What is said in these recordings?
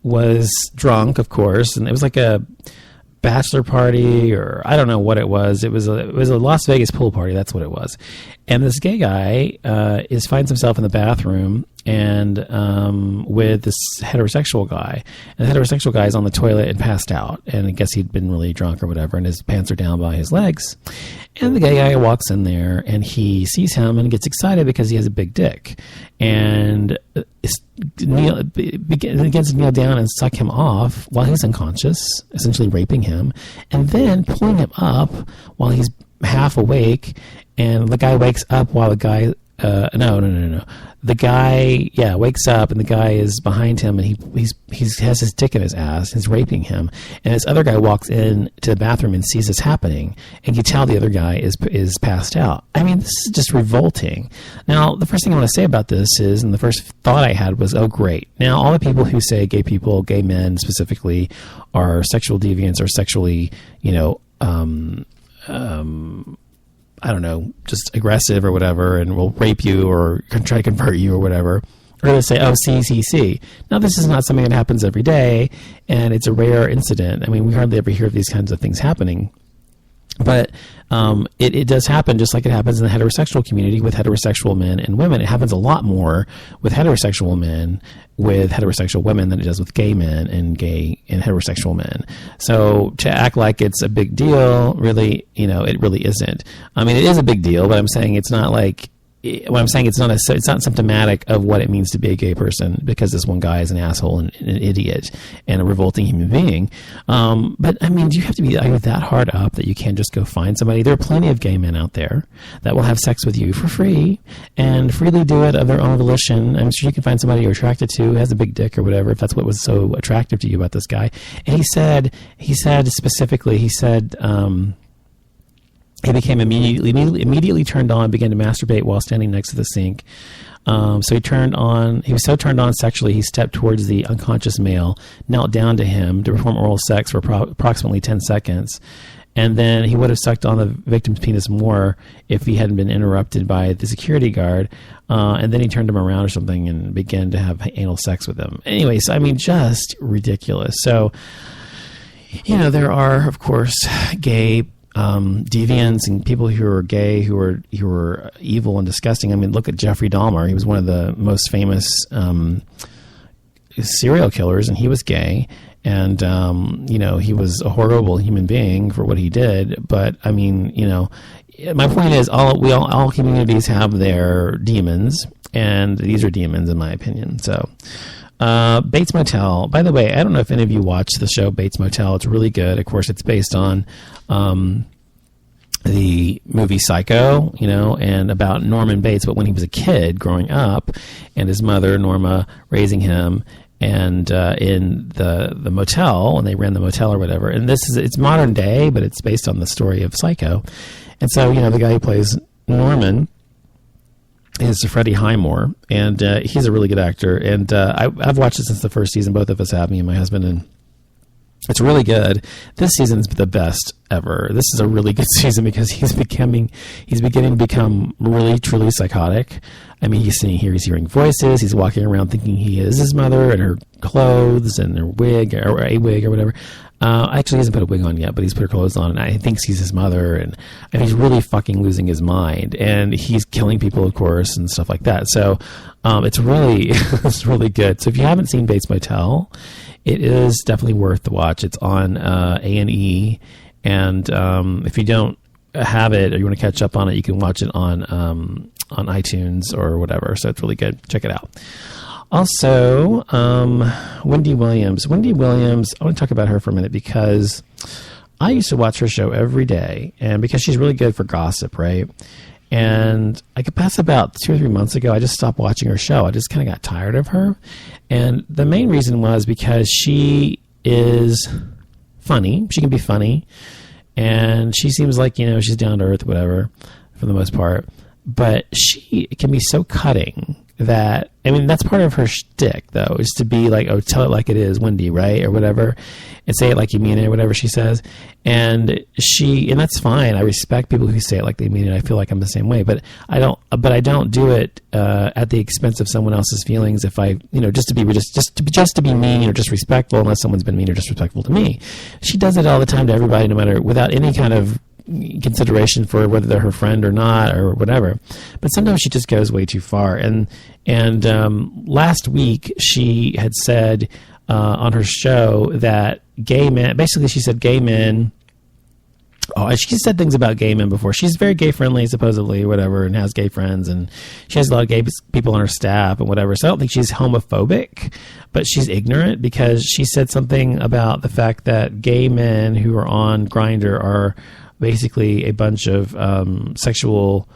was drunk, of course, and it was like a bachelor party, or I don't know what it was. It was a Las Vegas pool party. That's what it was. And this gay guy finds himself in the bathroom and with this heterosexual guy. And the heterosexual guy is on the toilet and passed out. And I guess he'd been really drunk or whatever, and his pants are down by his legs. And the gay guy walks in there, and he sees him and gets excited because he has a big dick. And begins to kneel down and suck him off while he's unconscious, essentially raping him, and then pulling him up while he's half awake. And the guy wakes up while the guy no. The guy, wakes up, and the guy is behind him, and he has his dick in his ass. He's raping him, and this other guy walks in to the bathroom and sees this happening, and you tell the other guy is passed out. I mean, this is just revolting. Now, the first thing I want to say about this is, and the first thought I had was, oh, great. Now, all the people who say gay people, gay men specifically, are sexual deviants or sexually, I don't know, just aggressive or whatever, and will rape you or try to convert you or whatever, are going to say, oh, see. Now, this is not something that happens every day, and it's a rare incident. I mean, we hardly ever hear of these kinds of things happening. But it does happen, just like it happens in the heterosexual community with heterosexual men and women. It happens a lot more with heterosexual men with heterosexual women than it does with gay men and gay and heterosexual men. So to act like it's a big deal, really, it really isn't. I mean, it is a big deal, but I'm saying it's not like. What I'm saying, it's not symptomatic of what it means to be a gay person, because this one guy is an asshole and an idiot and a revolting human being. But I mean, do you have to be that hard up that you can't just go find somebody? There are plenty of gay men out there that will have sex with you for free and freely do it of their own volition. I'm sure you can find somebody you're attracted to who has a big dick or whatever, if that's what was so attractive to you about this guy. And he said specifically, he became immediately turned on, began to masturbate while standing next to the sink. So he was so turned on sexually, he stepped towards the unconscious male, knelt down to him to perform oral sex for approximately 10 seconds. And then he would have sucked on the victim's penis more if he hadn't been interrupted by the security guard. And then he turned him around or something and began to have anal sex with him. Anyways, I mean, just ridiculous. So, there are, of course, gay deviants and people who are gay, who are evil and disgusting. I mean, look at Jeffrey Dahmer. He was one of the most famous serial killers, and he was gay. And he was a horrible human being for what he did. But I mean, my point is, all communities have their demons, and these are demons, in my opinion. So. Bates Motel. By the way, I don't know if any of you watched the show Bates Motel. It's really good. Of course, it's based on the movie Psycho, and about Norman Bates, but when he was a kid growing up, and his mother, Norma, raising him, and in the motel, and they ran the motel or whatever. And it's modern day, but it's based on the story of Psycho. And so, the guy who plays Norman is Freddie Highmore, and he's a really good actor. And I've watched it since the first season. Both of us have, me and my husband, and it's really good. This season's the best ever. This is a really good season because he's beginning to become really, truly psychotic. I mean, he's hearing voices. He's walking around thinking he is his mother and her clothes and her wig or a wig or whatever. Actually, he hasn't put a wig on yet, but he's put her clothes on, and I think he's his mother, and he's really fucking losing his mind, and he's killing people, of course, and stuff like that. So it's really good. So if you haven't seen Bates Motel, it is definitely worth the watch. It's on A&E, and if you don't have it or you want to catch up on it, you can watch it on iTunes or whatever. So it's really good. Check it out. Also, Wendy Williams. Wendy Williams, I want to talk about her for a minute because I used to watch her show every day, and because she's really good for gossip, right? And I could pass about 2 or 3 months ago, I just stopped watching her show. I just kind of got tired of her. And the main reason was because she is funny. She can be funny. And she seems like, she's down to earth, whatever, for the most part. But she can be so cutting. that, I mean, that's part of her shtick, though, is to be like, oh, tell it like it is, Wendy, right? Or whatever. And say it like you mean it, or whatever she says. And that's fine. I respect people who say it like they mean it. I feel like I'm the same way. But I don't do it at the expense of someone else's feelings if I, just to be mean or disrespectful, unless someone's been mean or disrespectful to me. She does it all the time to everybody, no matter, without any kind of consideration for whether they're her friend or not or whatever. But sometimes she just goes way too far. And last week she had said on her show that gay men, basically she said gay men, she said things about gay men before. She's very gay friendly, supposedly, or whatever, and has gay friends, and she has a lot of gay people on her staff and whatever. So I don't think she's homophobic, but she's ignorant, because she said something about the fact that gay men who are on Grindr are basically a bunch of sexual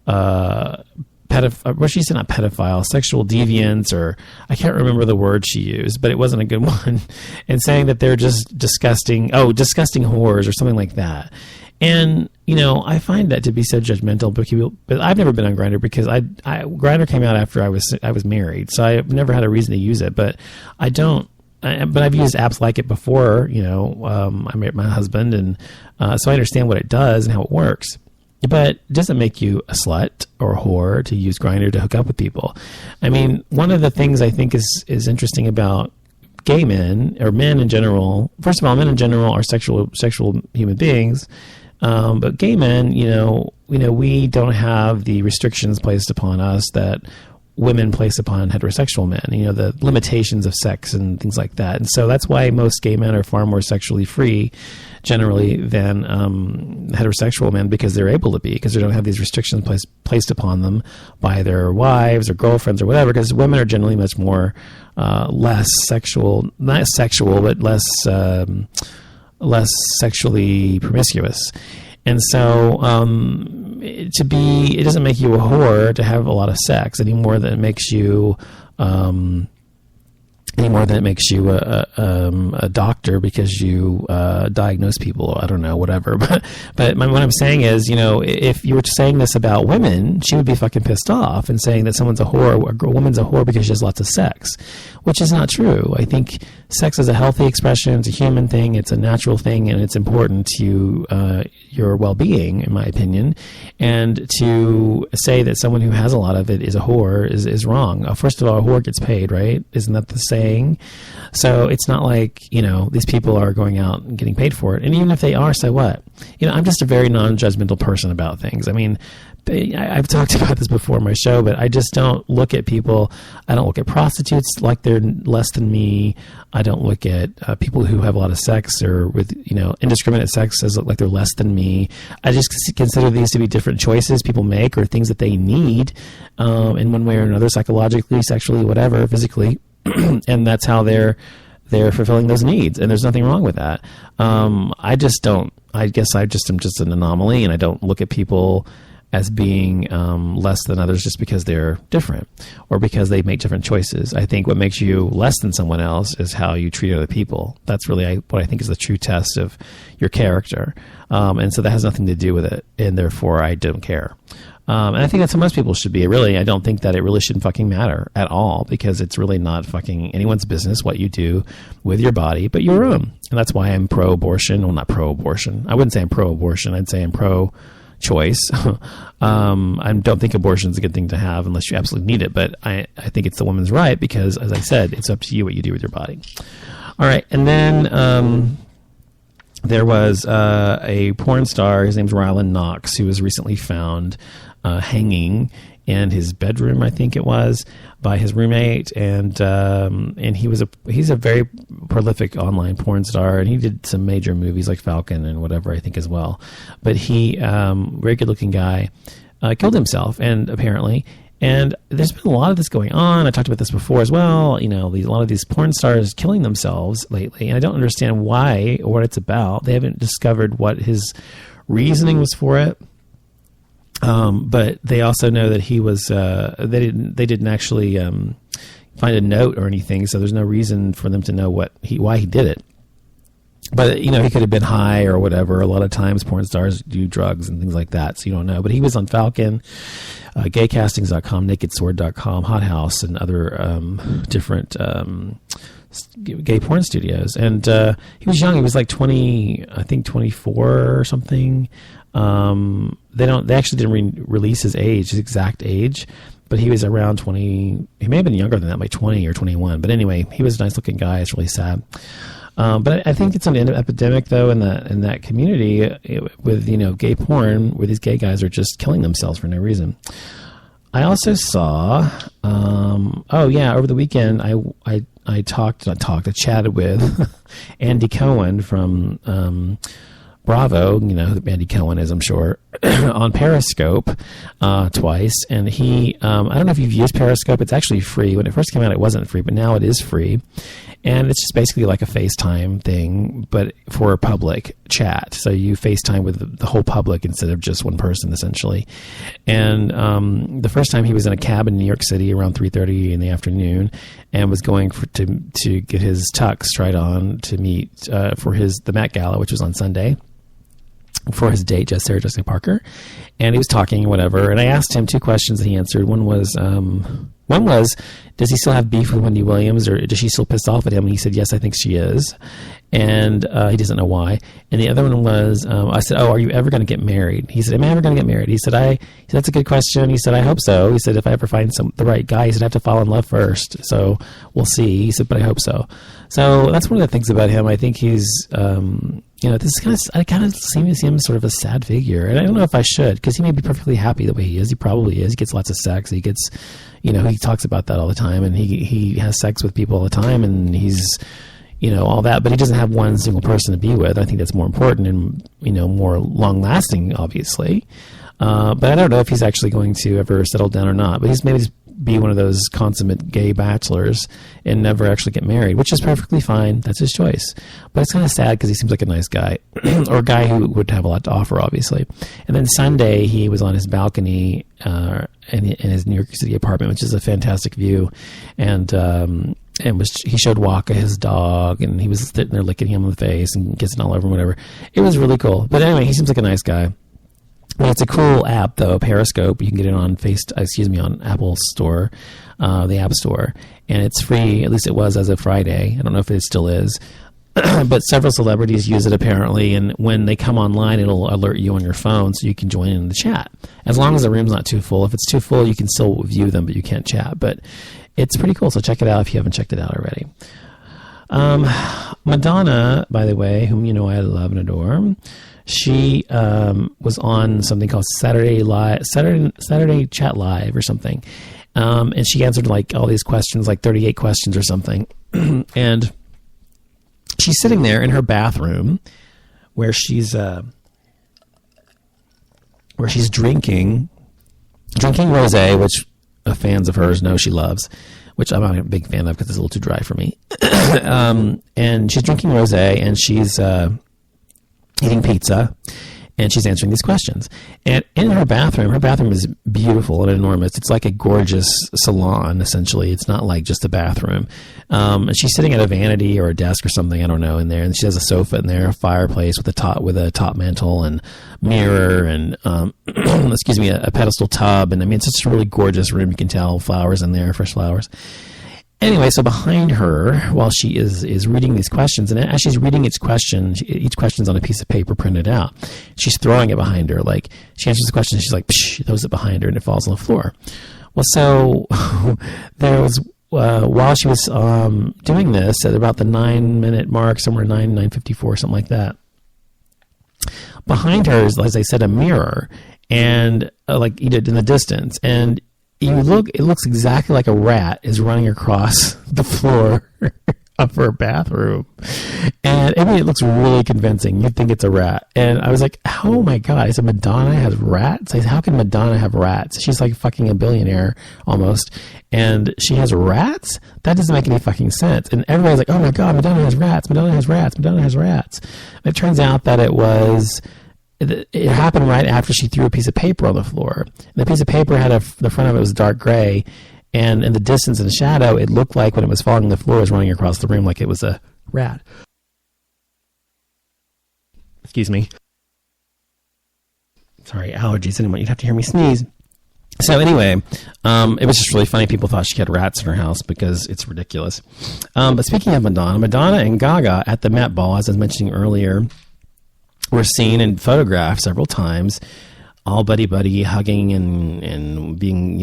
what she said, not pedophile, sexual deviants, or I can't remember the word she used, but it wasn't a good one, and saying that they're just disgusting whores or something like that. And, I find that to be so judgmental, but I've never been on Grindr because Grindr came out after I was married, so I've never had a reason to use it, but I've used apps like it before, I met my husband, and so I understand what it does and how it works. But it doesn't make you a slut or a whore to use Grindr to hook up with people. I mean, one of the things I think is interesting about gay men, or men in general, first of all, men in general are sexual human beings, but gay men, we don't have the restrictions placed upon us that women place upon heterosexual men, the limitations of sex and things like that. And so that's why most gay men are far more sexually free generally than heterosexual men, because they're able to be, because they don't have these restrictions placed upon them by their wives or girlfriends or whatever, because women are generally much more less sexual, not sexual, but less sexually promiscuous. And so it doesn't make you a whore to have a lot of sex any more than it makes you a doctor because you diagnose people. I don't know, whatever. But what I'm saying is, if you were saying this about women, she would be fucking pissed off and saying that someone's a whore, a woman's a whore because she has lots of sex, which is not true. I think sex is a healthy expression. It's a human thing. It's a natural thing, and it's important to your well-being, in my opinion. And to say that someone who has a lot of it is a whore is wrong. First of all, a whore gets paid, right? Isn't that the saying? So it's not like, these people are going out and getting paid for it. And even if they are, so what? I'm just a very non-judgmental person about things. I mean, I've talked about this before on my show, but I just don't look at people. I don't look at prostitutes like they're less than me. I don't look at people who have a lot of sex or with, indiscriminate sex as like they're less than me. I just consider these to be different choices people make, or things that they need in one way or another, psychologically, sexually, whatever, physically. And that's how they're fulfilling those needs, and there's nothing wrong with that. I guess I'm just an anomaly, and I don't look at people as being less than others just because they're different or because they make different choices. I think what makes you less than someone else is how you treat other people. That's really what I think is the true test of your character. And so that has nothing to do with it, and therefore I don't care. And I think that's how most people should be. I don't think that it really shouldn't fucking matter at all, because it's really not fucking anyone's business what you do with your body but your own. And that's why I'm pro-abortion. Well, not pro-abortion. I wouldn't say I'm pro-abortion. I'd say I'm pro-choice. I don't think abortion is a good thing to have unless you absolutely need it. But I think it's the woman's right, because, as I said, it's up to you what you do with your body. All right. And then there was a porn star. His name's Rylan Knox, who was recently found hanging in his bedroom, I think it was, by his roommate, and he's a very prolific online porn star, and he did some major movies like Falcon and whatever, I think, as well. But he, very good looking guy, killed himself, and apparently. And there's been a lot of this going on. I talked about this before as well. A lot of these porn stars killing themselves lately, and I don't understand why or what it's about. They haven't discovered what his reasoning was for it. But they also know that he was, they didn't actually, find a note or anything. So there's no reason for them to know why he did it. But, he could have been high or whatever. A lot of times porn stars do drugs and things like that, so you don't know. But he was on Falcon, gaycastings.com, nakedsword.com, Hot House, and other different gay porn studios. And he was young. He was like 20, I think 24 or something. They actually didn't release his age, his exact age. But he was around 20. He may have been younger than that, like 20 or 21. But anyway, he was a nice-looking guy. It's really sad. But I think it's an epidemic, though, in that community with gay porn, where these gay guys are just killing themselves for no reason. I also saw, over the weekend, I chatted with Andy Cohen from Bravo, who Andy Cohen is, I'm sure, on Periscope twice. And he, I don't know if you've used Periscope. It's actually free. When it first came out, it wasn't free, but now it is free. And it's just basically like a FaceTime thing, but for a public chat. So you FaceTime with the whole public instead of just one person, essentially. And the first time he was in a cab in New York City around 3:30 in the afternoon, and was going to get his tux tried on to meet for the Met Gala, which was on Sunday, for his date, Sarah Jessica Parker. And he was talking, whatever. And I asked him two questions that he answered. One was, does he still have beef with Wendy Williams, or does she still piss off at him? And he said, yes, I think she is. And he doesn't know why. And the other one was, I said, are you ever going to get married? He said, am I ever going to get married? He said, that's a good question. He said, I hope so. He said, if I ever find the right guy, he said, I have to fall in love first. So we'll see. He said, but I hope so. So that's one of the things about him. I think he's, I kind of seem to see him sort of a sad figure. And I don't know if I should, because he may be perfectly happy the way he is. He probably is. He gets lots of sex. He gets, he talks about that all the time, and he has sex with people all the time, and he's, all that, but he doesn't have one single person to be with. I think that's more important and, more long lasting, obviously. But I don't know if he's actually going to ever settle down or not, but he's maybe just be one of those consummate gay bachelors and never actually get married, which is perfectly fine. That's his choice. But it's kind of sad because he seems like a nice guy, or a guy who would have a lot to offer, obviously. And then Sunday, he was on his balcony in his New York City apartment, which is a fantastic view. And he showed Waka, his dog, and he was sitting there licking him in the face and kissing all over him, whatever. It was really cool. But anyway, he seems like a nice guy. Well, it's a cool app, though, Periscope. You can get it on on Apple Store, the App Store, and it's free. At least it was as of Friday. I don't know if it still is, but several celebrities use it apparently. And when they come online, it'll alert you on your phone so you can join in the chat. As long as the room's not too full. If it's too full, you can still view them, but you can't chat. But it's pretty cool. So check it out if you haven't checked it out already. Madonna, by the way, whom I love and adore. She was on something called Saturday Chat Live or something, and she answered like all these questions, like 38 questions or something. And she's sitting there in her bathroom, where she's drinking rosé, which fans of hers know she loves, which I'm not a big fan of because it's a little too dry for me. And she's drinking rosé, and she's eating pizza, and she's answering these questions. And in her bathroom is beautiful and enormous. It's like a gorgeous salon, essentially. It's not like just a bathroom. And she's sitting at a vanity or a desk or something, I don't know, in there. And she has a sofa in there, a fireplace with a top mantle and mirror and, a pedestal tub. And I mean, it's just a really gorgeous room. You can tell flowers in there, fresh flowers. Anyway, so behind her, while she is reading these questions, and as she's reading each question's on a piece of paper printed out. She's throwing it behind her. Like, she answers the question, she's like, psh, she throws it behind her, and it falls on the floor. Well, so there was, while she was doing this, at about the 9-minute mark, somewhere 9:54, something like that, behind her is, as I said, a mirror, and in the distance, and it looks exactly like a rat is running across the floor of her bathroom. And I mean, it looks really convincing. You'd think it's a rat. And I was like, oh my God. I said, Madonna has rats? I said, how can Madonna have rats? She's like fucking a billionaire almost. And she has rats? That doesn't make any fucking sense. And everybody's like, oh my God, Madonna has rats. Madonna has rats. Madonna has rats. And it turns out that it happened right after she threw a piece of paper on the floor. And the piece of paper had the front of it was dark gray, and in the distance, in the shadow, it looked like when it was falling on the floor, it was running across the room like it was a rat. Excuse me. Sorry, allergies. You'd have to hear me sneeze. So anyway, it was just really funny. People thought she had rats in her house because it's ridiculous. But speaking of Madonna and Gaga at the Met Ball, as I was mentioning earlier, were seen in photographs several times, all buddy-buddy, hugging and being,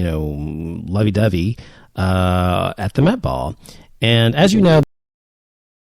lovey-dovey at the Met Ball. And as you know,